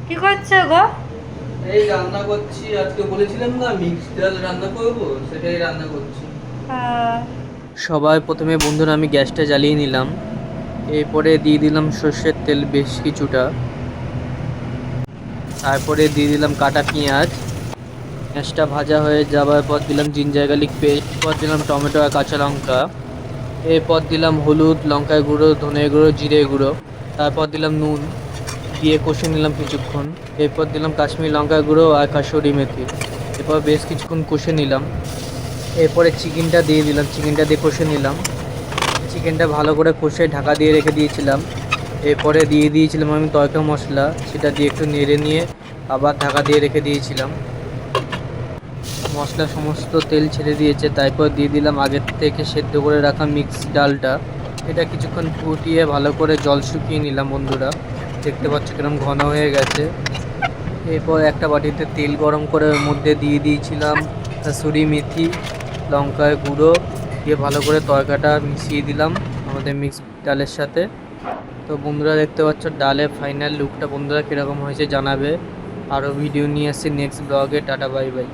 কি করছো গো? এই রান্না করছি। আজকে বলেছিলাম না মিক্স ডাল রান্না করব, সেটাই রান্না করছি। আহ, সবাই প্রথমে বন্ধুরা আমি গ্যাসটা জ্বালিয়ে নিলাম। এরপরে দিয়ে দিলাম সর্ষের তেল বেশ কিছুটা। তারপরে দিয়ে দিলাম কাটা পেঁয়াজ। পেঁয়াজটা ভাজা হয়ে যাওয়ার পর দিলাম জিঞ্জার গার্লিক পেস্ট, পর দিলাম টমেটো আর কাঁচা লঙ্কা। এরপর দিলাম হলুদ, লঙ্কার গুঁড়ো, ধনে গুঁড়ো, জিরে গুঁড়ো। তারপর দিলাম নুন, দিয়ে কষে নিলাম কিছুক্ষণ। এরপর দিলাম কাশ্মীরি লঙ্কার গুঁড়ো আর কাসুরি মেথি। এরপর বেশ কিছুক্ষণ কষে নিলাম। এরপরে চিকেনটা দিয়ে দিলাম, চিকেনটা দিয়ে কষে নিলাম। চিকেনটা ভালো করে কষে ঢাকা দিয়ে রেখে দিয়েছিলাম। এরপরে দিয়ে দিয়েছিলাম আমি তড়কা মশলা, সেটা দিয়ে একটু নেড়ে নিয়ে আবার ঢাকা দিয়ে রেখে দিয়েছিলাম। মশলা সমস্ত তেল ছেড়ে দিয়েছে, তারপর দিয়ে দিলাম আগের থেকে সেদ্ধ করে রাখা মিক্স ডালটা। এটা কিছুক্ষণ ফুটিয়ে ভালো করে জল শুকিয়ে নিলাম বন্ধুরা। দেখতে পাচ্ছ কিরকম ঘন হয়ে গেছে। এরপর একটা বাটিতে তেল গরম করে ওর মধ্যে দিয়ে দিয়েছিলাম কাসুরি মেথি, লঙ্কার গুঁড়ো, দিয়ে ভালো করে তরকাটা মিশিয়ে দিলাম আমাদের মিক্স ডালের সাথে। তো বন্ধুরা দেখতে পাচ্ছ ডালের ফাইনাল লুকটা বন্ধুরা কীরকম হয়েছে জানাবে। আরও ভিডিও নিয়ে আসছি নেক্সট ব্লগে। Tata bye bye.